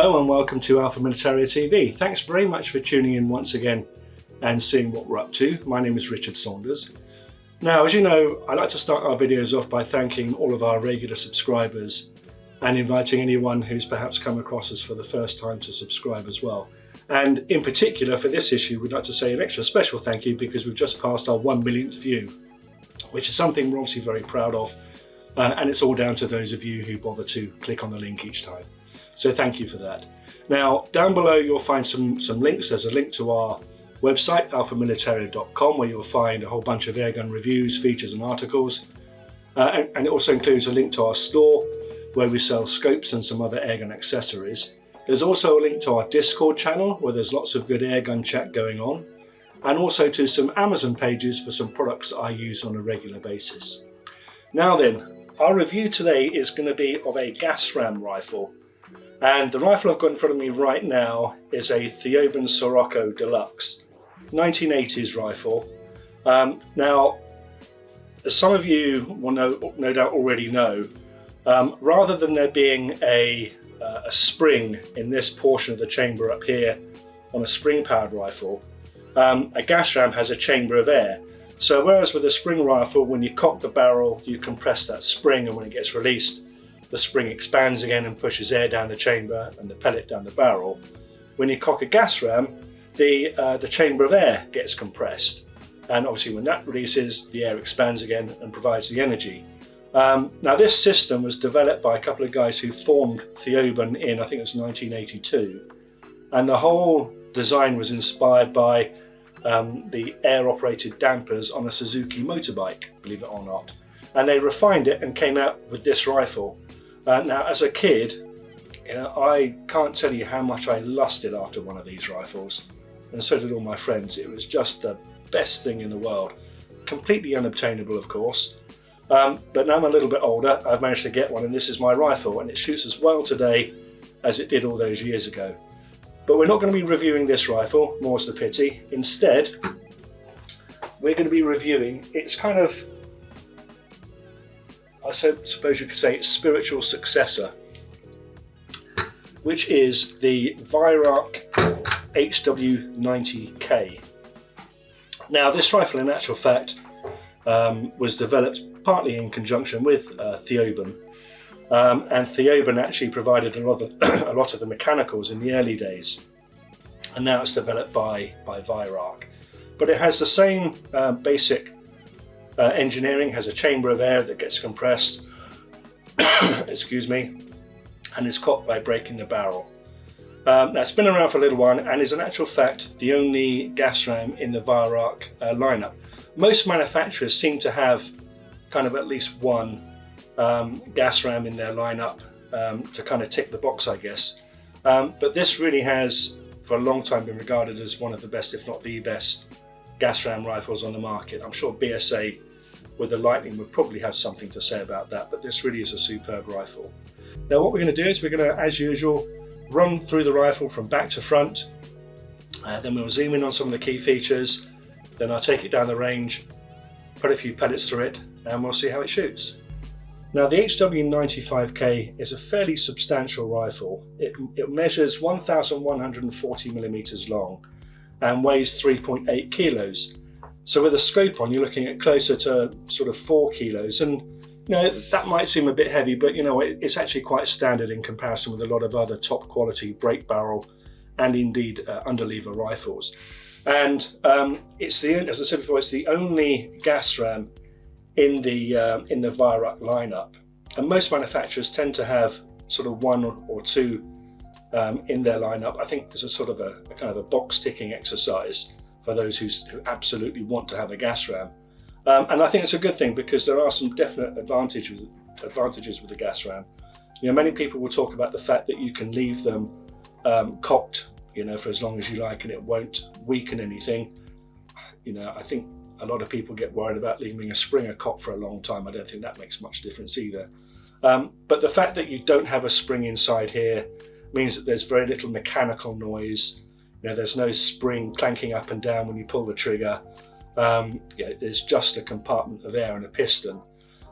Hello and welcome to Alpha Militaria TV. Thanks very much for tuning in once again and seeing what we're up to. My name is Richard Saunders. Now, as you know, I like to start our videos off by thanking all of our regular subscribers and inviting anyone who's perhaps come across us for the first time to subscribe as well. And in particular for this issue, we'd like to say an extra special thank you because we've just passed our 1 millionth view, which is something we're obviously very proud of. And it's all down to those of you who bother to click on the link each time. So thank you for that. Now, down below you'll find some links. There's a link to our website, alphamilitaria.com, where you'll find a whole bunch of airgun reviews, features and articles. And it also includes a link to our store, where we sell scopes and some other airgun accessories. There's also a link to our Discord channel, where there's lots of good airgun chat going on, and also to some Amazon pages for some products that I use on a regular basis. Now then, our review today is going to be of a gas ram rifle. And the rifle I've got in front of me right now is a Theoben Sirocco Deluxe 1980s rifle. Now, as some of you will no doubt already know, rather than there being a spring in this portion of the chamber up here on a spring-powered rifle, a gas ram has a chamber of air. So whereas with a spring rifle, when you cock the barrel, you compress that spring, and when it gets released, the spring expands again and pushes air down the chamber and the pellet down the barrel. When you cock a gas ram, the chamber of air gets compressed, and obviously when that releases, the air expands again and provides the energy. Now this system was developed by a couple of guys who formed Theoben in, I think it was 1982, and the whole design was inspired by the air-operated dampers on a Suzuki motorbike, believe it or not. And they refined it and came out with this rifle. Now, as a kid, I can't tell you how much I lusted after one of these rifles, and so did all my friends. It was just the best thing in the world. Completely unobtainable, of course. But now I'm a little bit older, I've managed to get one, and this is my rifle, and it shoots as well today as it did all those years ago. But we're not going to be reviewing this rifle, more's the pity. Instead, we're going to be reviewing its kind of, I suppose you could say, its spiritual successor, which is the Weihrauch HW90K. Now, this rifle, in actual fact, was developed partly in conjunction with Theoben, and Theoben actually provided a lot of the mechanicals in the early days, and now it's developed by Weihrauch. But it has the same basic engineering, has a chamber of air that gets compressed, excuse me, and is cocked by breaking the barrel. Now it's been around for a little while and is in actual fact the only gas ram in the Weihrauch lineup. Most manufacturers seem to have kind of at least one gas ram in their lineup to kind of tick the box, I guess. But this really has for a long time been regarded as one of the best, if not the best, gas ram rifles on the market. I'm sure BSA with the Lightning would probably have something to say about that, but this really is a superb rifle. Now what we're going to do is we're going to, as usual, run through the rifle from back to front, then we'll zoom in on some of the key features, then I'll take it down the range, put a few pellets through it, and we'll see how it shoots. Now the HW95K is a fairly substantial rifle. It measures 1,140 millimeters long and weighs 3.8 kilos. So with a scope on, you're looking at closer to sort of 4 kilos. And that might seem a bit heavy, but it's actually quite standard in comparison with a lot of other top quality break barrel and indeed underlever rifles. And it's as I said before, it's the only gas ram in the Weihrauch lineup, and most manufacturers tend to have sort of one or two in their lineup. I think there's a sort of a kind of a box ticking exercise for those who absolutely want to have a gas ram, and I think it's a good thing because there are some definite advantages with the gas ram. Many people will talk about the fact that you can leave them cocked, for as long as you like, and it won't weaken anything. I think a lot of people get worried about leaving a Springer cocked for a long time. I don't think that makes much difference either. But the fact that you don't have a spring inside here means that there's very little mechanical noise. There's no spring clanking up and down when you pull the trigger. There's just a compartment of air and a piston.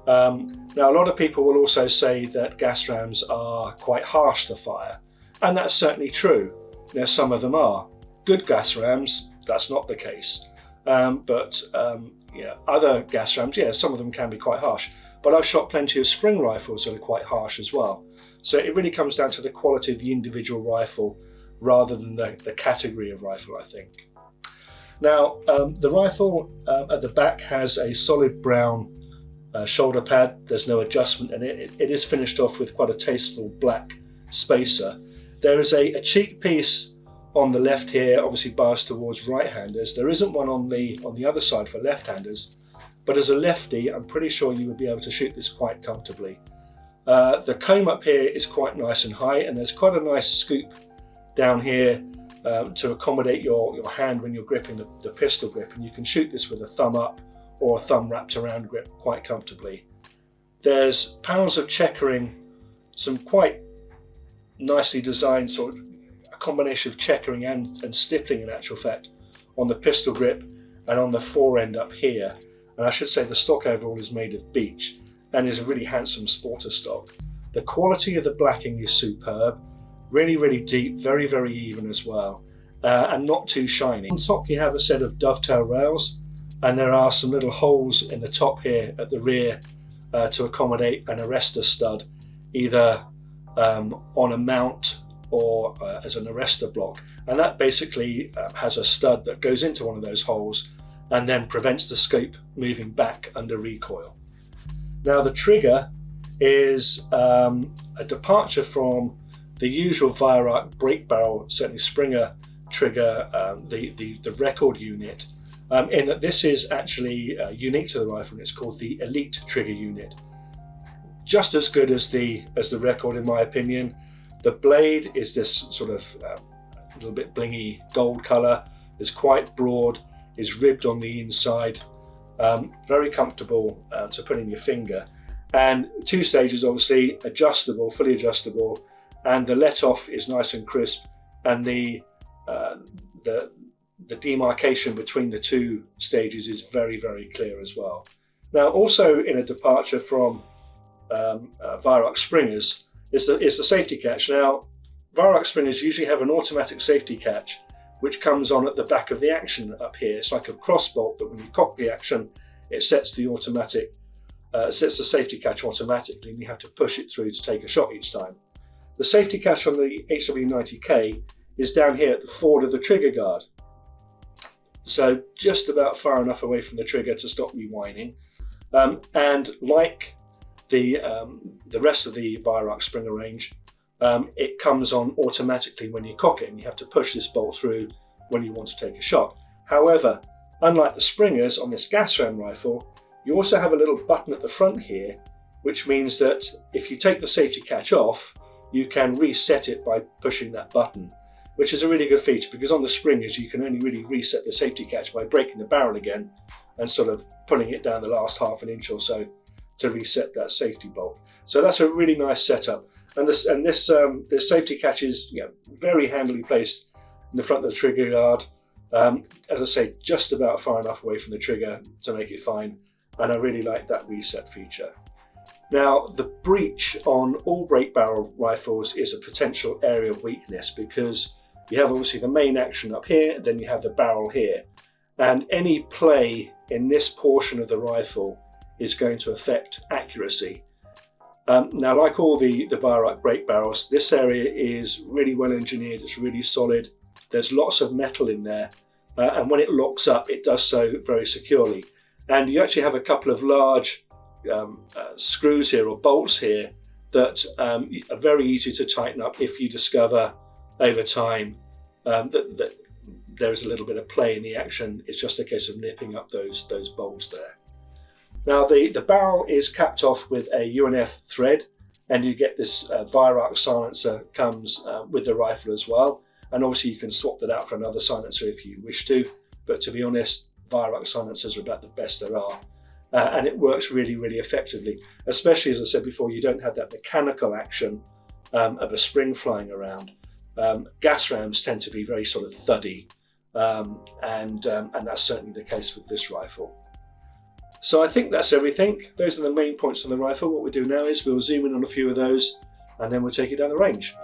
Now, a lot of people will also say that gas rams are quite harsh to fire, And that's certainly true. Now, some of them are. Good gas rams, that's not the case. Other gas rams, yeah, some of them can be quite harsh. But I've shot plenty of spring rifles that are quite harsh as well. So it really comes down to the quality of the individual rifle rather than the category of rifle, I think. Now, the rifle at the back has a solid brown shoulder pad. There's no adjustment in it. It is finished off with quite a tasteful black spacer. There is a cheek piece on the left here, obviously biased towards right-handers. There isn't one on the other side for left-handers, but as a lefty, I'm pretty sure you would be able to shoot this quite comfortably. The comb up here is quite nice and high, and there's quite a nice scoop down here to accommodate your hand when you're gripping the pistol grip, and you can shoot this with a thumb up or a thumb wrapped around grip quite comfortably. There's panels of checkering, some quite nicely designed sort of a combination of checkering and stippling in actual fact on the pistol grip and on the fore end up here. And I should say the stock overall is made of beech and is a really handsome sporter stock. The quality of the blacking is superb, really deep, very even as well, and not too shiny. On top you have a set of dovetail rails, and there are some little holes in the top here at the rear to accommodate an arrestor stud, either on a mount or as an arrestor block, and that basically has a stud that goes into one of those holes and then prevents the scope moving back under recoil. Now the trigger is a departure from the usual Weihrauch break barrel, certainly Springer trigger, the record unit, in that this is actually unique to the rifle, and it's called the Elite trigger unit. Just as good as the record in my opinion. The blade is this sort of a little bit blingy gold colour, is quite broad, is ribbed on the inside, very comfortable to put in your finger, and 2 stages obviously, adjustable, fully adjustable, and the let off is nice and crisp, and the demarcation between the 2 stages is very clear as well. Now also in a departure from Weihrauch Springers is the safety catch. Now Weihrauch Springers usually have an automatic safety catch which comes on at the back of the action up here. It's like a cross bolt that when you cock the action, it sets the safety catch automatically, and you have to push it through to take a shot each time. The safety catch on the HW90K is down here at the forward of the trigger guard, so just about far enough away from the trigger to stop me whining. And like the rest of the Weihrauch Springer range, it comes on automatically when you cock it, and you have to push this bolt through when you want to take a shot. However, unlike the Springers on this gas ram rifle, you also have a little button at the front here, which means that if you take the safety catch off, you can reset it by pushing that button, which is a really good feature, because on the Springers you can only really reset the safety catch by breaking the barrel again and sort of pulling it down the last half an inch or so to reset that safety bolt. So that's a really nice setup, and this safety catch is very handily placed in the front of the trigger guard. As I say, just about far enough away from the trigger to make it fine, and I really like that reset feature. Now, the breech on all break barrel rifles is a potential area of weakness, because you have obviously the main action up here, then you have the barrel here, and any play in this portion of the rifle is going to affect accuracy. Now, like all the Weihrauch break barrels, this area is really well engineered, it's really solid, there's lots of metal in there, and when it locks up, it does so very securely. And you actually have a couple of large screws here, or bolts here, that are very easy to tighten up if you discover over time that there's a little bit of play in the action. It's just a case of nipping up those bolts there. Now the barrel is capped off with a UNF thread, and you get this Weihrauch silencer comes with the rifle as well, and obviously you can swap that out for another silencer if you wish to, but to be honest, Weihrauch silencers are about the best there are. And it works really effectively, especially, as I said before, you don't have that mechanical action of a spring flying around. Gas rams tend to be very sort of thuddy, and that's certainly the case with this rifle. So I think that's everything. Those are the main points on the rifle. What we do now is we'll zoom in on a few of those, and then we'll take it down the range.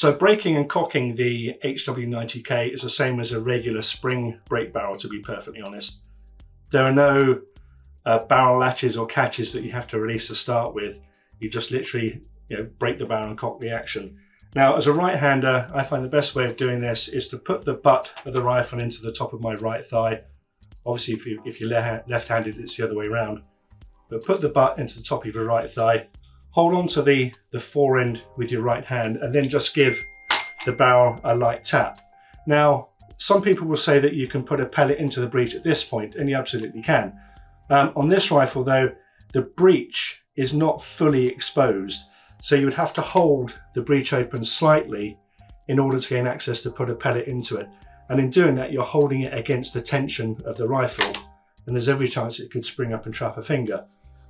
So breaking and cocking the HW90K is the same as a regular spring brake barrel, to be perfectly honest. There are no barrel latches or catches that you have to release to start with. You just literally break the barrel and cock the action. Now, as a right-hander, I find the best way of doing this is to put the butt of the rifle into the top of my right thigh. Obviously, if you're left-handed, it's the other way around. But put the butt into the top of your right thigh, hold on to the fore end with your right hand, and then just give the barrel a light tap. Now, some people will say that you can put a pellet into the breech at this point, and you absolutely can. On this rifle, though, the breech is not fully exposed, so you would have to hold the breech open slightly in order to gain access to put a pellet into it. And in doing that, you're holding it against the tension of the rifle, and there's every chance it could spring up and trap a finger.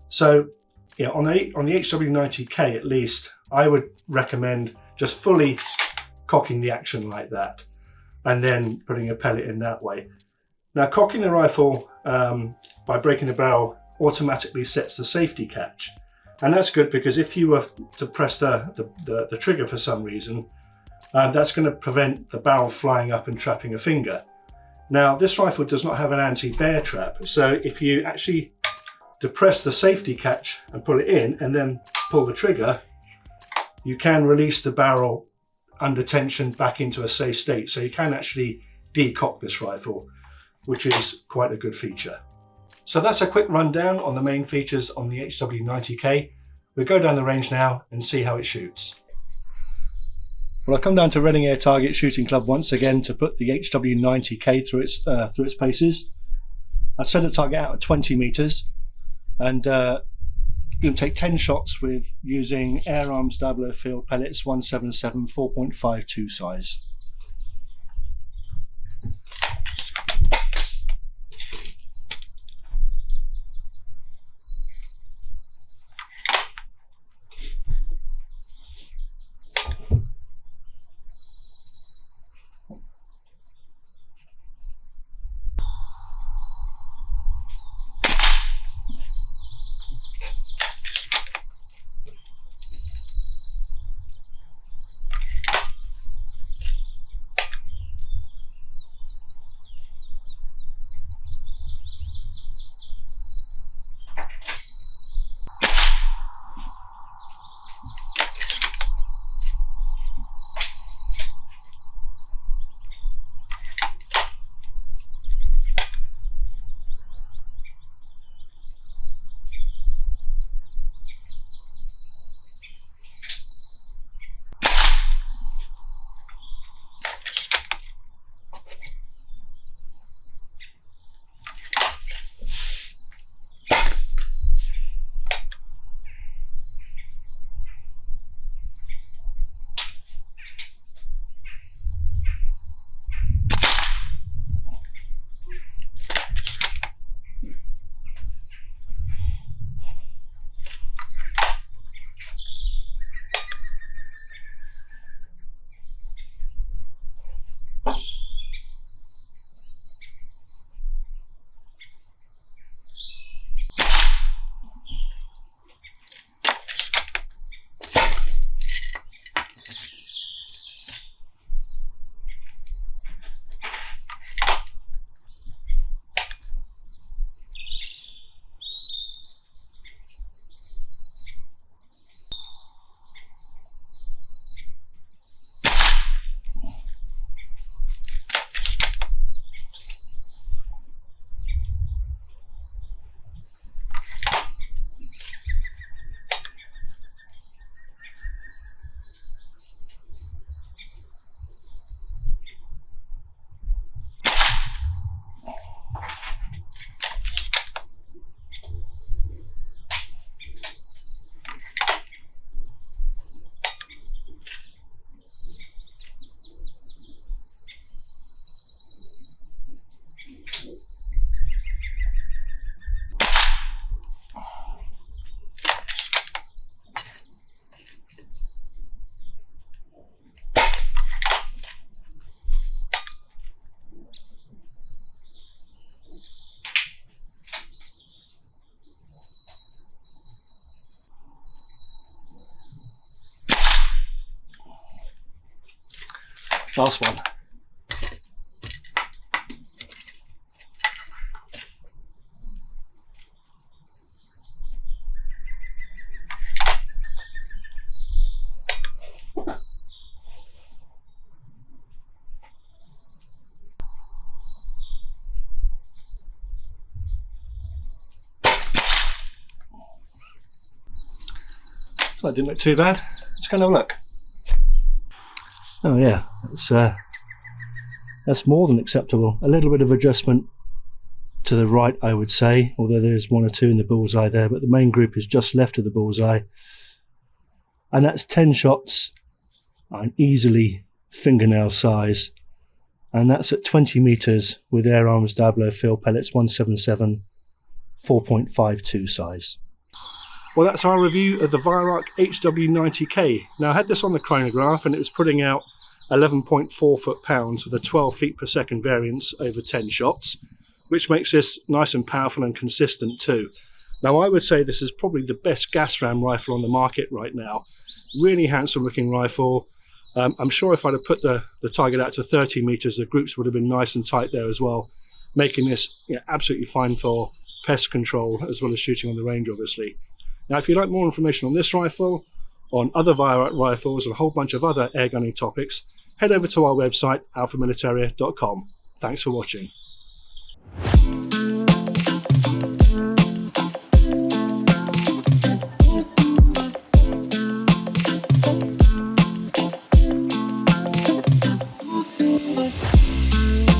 So on the HW90K at least, I would recommend just fully cocking the action like that, and then putting a pellet in that way. Now, cocking the rifle by breaking the barrel automatically sets the safety catch. And that's good, because if you were to press the trigger for some reason, that's going to prevent the barrel flying up and trapping a finger. Now, this rifle does not have an anti-bear trap, so if you actually depress the safety catch and pull it in and then pull the trigger, you can release the barrel under tension back into a safe state. So you can actually decock this rifle, which is quite a good feature. So that's a quick rundown on the main features on the HW90K. We'll go down the range now and see how it shoots. Well, I've come down to Reading Air Target Shooting Club once again to put the HW90K through its paces. I've set the target out at 20 meters, and you can take 10 shots with using Air Arms Dablo field pellets 177 4.52 size. Last one. So that didn't look too bad. Let's go and have a look. Oh yeah, that's more than acceptable. A little bit of adjustment to the right, I would say, although there's one or two in the bullseye there, but the main group is just left of the bullseye. And that's 10 shots on easily fingernail size. And that's at 20 meters with Air Arms Dablo field pellets 177 4.52 size. Well, that's our review of the Weihrauch HW90K. Now, I had this on the chronograph and it was putting out 11.4 foot-pounds with a 12 feet per second variance over 10 shots, which makes this nice and powerful and consistent too. Now, I would say this is probably the best gas ram rifle on the market right now. Really handsome looking rifle. I'm sure if I'd have put the target out to 30 meters, the groups would have been nice and tight there as well, making this absolutely fine for pest control as well as shooting on the range, obviously. Now, if you'd like more information on this rifle, on other Weihrauch rifles, and a whole bunch of other airgunning topics, head over to our website, alphamilitaria.com. Thanks for watching.